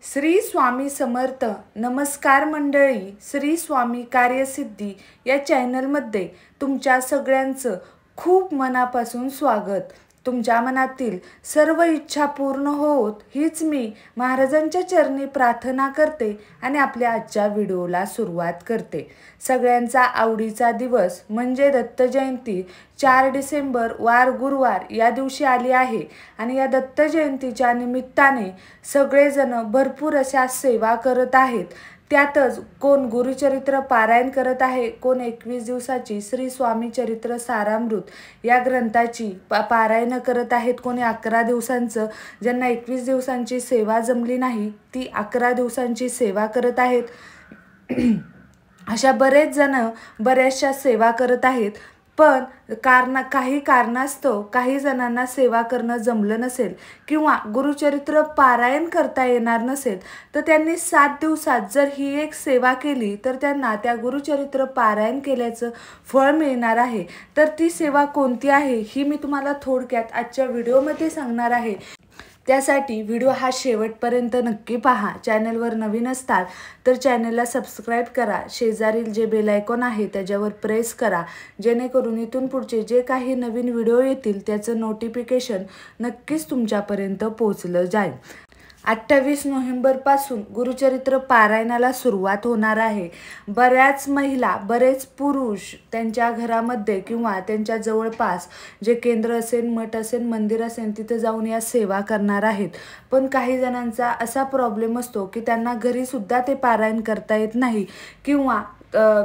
श्री स्वामी समर्थ. नमस्कार मंडळी. श्री स्वामी कार्यसिद्धी या चॅनलमध्ये तुमच्या सगळ्यांचं खूप मनापासून स्वागत. तुमच्या मनातील सर्व इच्छा पूर्ण होत हीच मी महाराजांच्या चरणी प्रार्थना करते आणि आपल्या आजच्या व्हिडिओला सुरुवात करते. सगळ्यांचा आवडीचा दिवस म्हणजे दत्त जयंती 4 डिसेंबर वार गुरुवार या दिवशी आली आहे आणि या दत्त जयंतीच्या निमित्ताने सगळेजण भरपूर अशा सेवा करत आहेत. त्यातच कोण गुरुचरित्र पारायण करत आहे, कोण 21 दिवसाची श्री स्वामी चरित्र सारामृत या ग्रंथाची पारायण करत आहेत, कोणी 11 दिवसांचं. ज्यांना 21 दिवसांची सेवा जमली नाही ती 11 दिवसांची सेवा करत आहेत. अशा बरेच जण बऱ्याचशा सेवा करत आहेत. पण काही कारणास्तव काही जणांना सेवा करणं जमलं नसेल किंवा गुरुचरित्र पारायण करता येणार नसेल तर त्यांनी 7 दिवसात जर ही एक सेवा केली तर त्यांना त्या गुरुचरित्र पारायण केल्याचं फळ मिळणार आहे. तर ती सेवा कोणती आहे ही मी तुम्हाला थोडक्यात आजच्या व्हिडिओमध्ये सांगणार आहे. त्यासाठी व्हिडिओ हा शेवटपर्यंत नक्की पहा. चॅनलवर नवीन असतात तर चॅनलला सबस्क्राईब करा. शेजारील जे बेल आयकॉन आहे त्याच्यावर प्रेस करा, जेणेकरून इथून पुढचे जे काही नवीन व्हिडिओ येतील त्याचं नोटिफिकेशन नक्कीच तुमच्यापर्यंत पोहोचलं जाईल. 28 नोव्हेंबरपासून गुरुचरित्र पारायणाला सुरुवात होणार आहे. बऱ्याच महिला, बरेच पुरुष त्यांच्या घरामध्ये किंवा त्यांच्या जवळपास जे केंद्र असेल, मठ असेल, मंदिर असेल तिथे जाऊन या सेवा करणार आहेत. पण काही जणांचा असा प्रॉब्लेम असतो की त्यांना घरीसुद्धा ते पारायण करता येत नाही किंवा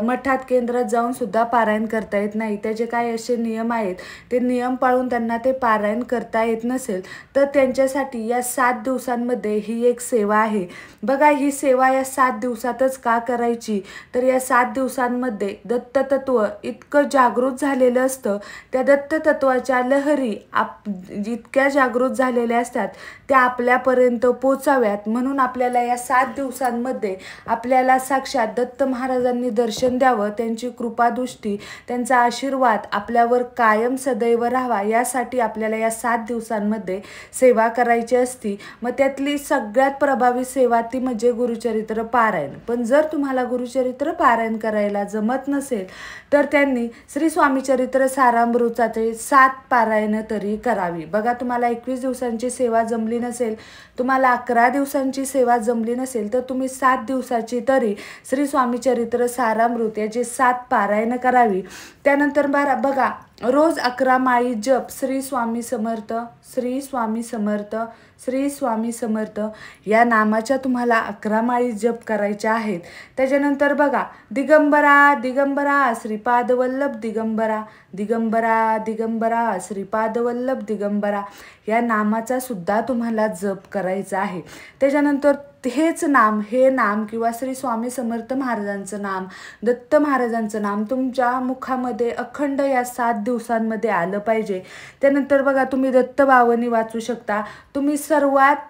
मठात केंद्रात जाऊन सुद्धा पारायण करता येत नाही. त्याचे काय असे नियम आहेत, ते नियम पाळून त्यांना ते पारायण करता येत नसेल तर त्यांच्यासाठी या 7 दिवसांमध्ये ही एक सेवा आहे. बघा, ही सेवा या 7 दिवसातच का करायची तर या 7 दिवसांमध्ये दत्ततत्व इतकं जागृत झालेलं असतं. त्या दत्ततत्वाच्या लहरी इतक्या जागृत झालेल्या असतात त्या आपल्यापर्यंत पोचाव्यात म्हणून आपल्याला या 7 दिवसांमध्ये आपल्याला साक्षात दत्त महाराजांनी दर्शन द्यावं, त्यांची कृपादृष्टी, त्यांचा आशीर्वाद आपल्यावर कायम सदैव राहावा यासाठी आपल्याला या 7 दिवसांमध्ये सेवा करायची असती. मग त्यातली सगळ्यात प्रभावी सेवा ती म्हणजे गुरुचरित्र पारायण. पण जर तुम्हाला गुरुचरित्र पारायण करायला जमत नसेल तर त्यांनी श्री स्वामी चरित्र सारामृताचे 7 पारायण तरी करावी. बघा, तुम्हाला 21 दिवसांची सेवा जमली नसेल, तुम्हाला 11 दिवसांची सेवा जमली नसेल तर तुम्ही 7 दिवसाची तरी श्री स्वामी चरित्र सारामृत याचे 7 पारायण करावी. त्यानंतर बघा, रोज 11 माळी जप श्री स्वामी समर्थ, श्री स्वामी समर्थ, श्री स्वामी समर्थ या नामाच्या तुम्हाला 11 माळी जप करायच्या आहेत. त्याच्यानंतर बघा, दिगंबरा दिगंबरा श्रीपादवल्लभ दिगंबरा, दिगंबरा दिगंबरा श्रीपादवल्लभ दिगंबरा या नामाचा सुद्धा तुम्हाला जप करायचा आहे. त्याच्यानंतर हेच नाम, हे नाम किंवा श्री स्वामी समर्थ महाराजांचं नाम, दत्त महाराजांचं नाम तुमच्या मुखामध्ये अखंड या 7 दिवसांमध्ये आलं पाहिजे. त्यानंतर बघा, तुम्ही दत्तभावनी वाचू शकता. तुम्ही सर्वात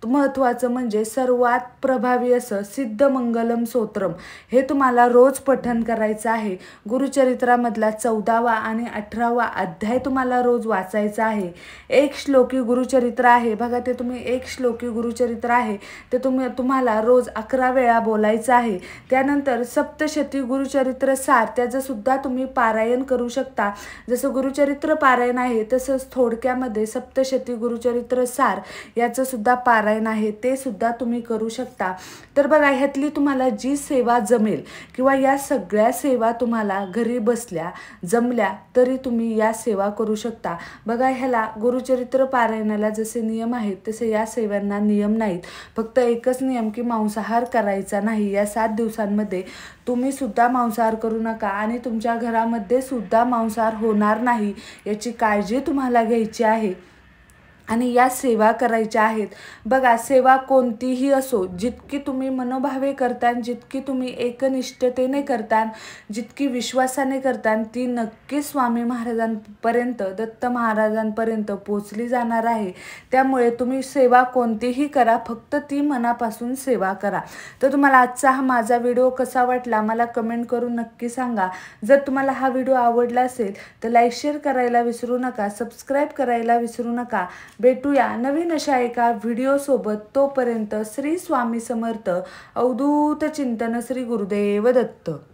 महत्त्वाचं म्हणजे सर्वात प्रभावी असं सिद्धमंगलम स्तोत्रम हे तुम्हाला रोज पठण करायचं आहे. गुरुचरित्रामधला 14वा आणि 18वा अध्याय तुम्हाला रोज वाचायचा आहे. 1 श्लोकी गुरुचरित्र आहे. बघा, ते तुम्ही 1 श्लोकी गुरुचरित्र आहे ते तुम्हाला रोज 11 वेळा बोलायचं आहे. त्यानंतर सप्तशती गुरुचरित्र सार त्याचं सुद्धा तुम्ही पारायण करू शकता. जसं गुरुचरित्र पारायण आहे तसंच थोडक्यामध्ये सप्तशती गुरुचरित्र सार याचं सुद्धा पारायण आहे, ते सुद्धा तुम्ही करू शकता. तर बघा, ह्यातली तुम्हाला जी सेवा जमेल किंवा या सगळ्या सेवा तुम्हाला घरी बसल्या जमल्या तरी तुम्ही या सेवा करू शकता. बघा, ह्याला गुरुचरित्र पारायणाला जसे नियम आहेत तसे या सेवांना नियम नाहीत. फक्त एकच नियम की मांसाहार करायचा नाही. या 7 दिवसांमध्ये तुम्ही सुद्धा मांसाहार करू नका आणि तुमच्या घरामध्ये सुद्धा मांसाहार होणार नाही याची काळजी तुम्हाला घ्यायची आहे आणि या सेवा करायच्या आहेत. बघा, सेवा कोणतीही असो, जितकी तुम्ही मनोभावे करता, जितकी तुम्ही एकनिष्ठतेने करता, जितकी विश्वासाने करता, ती नक्कीच स्वामी महाराजांपर्यंत, दत्त महाराजांपर्यंत पोचली जाणार आहे. त्यामुळे तुम्ही सेवा कोणतीही करा, फक्त ती मनापासून सेवा करा. तर तुम्हाला आजचा हा माझा व्हिडिओ कसा वाटला मला कमेंट करून नक्की सांगा. जर तुम्हाला हा व्हिडिओ आवडला असेल तर लाईक शेअर करायला विसरू नका, सबस्क्राईब करायला विसरू नका. भेटूया नवीन अशा एका व्हिडिओसोबत. तोपर्यंत श्री स्वामी समर्थ. अवधूत चिंतन. श्री गुरुदेव दत्त.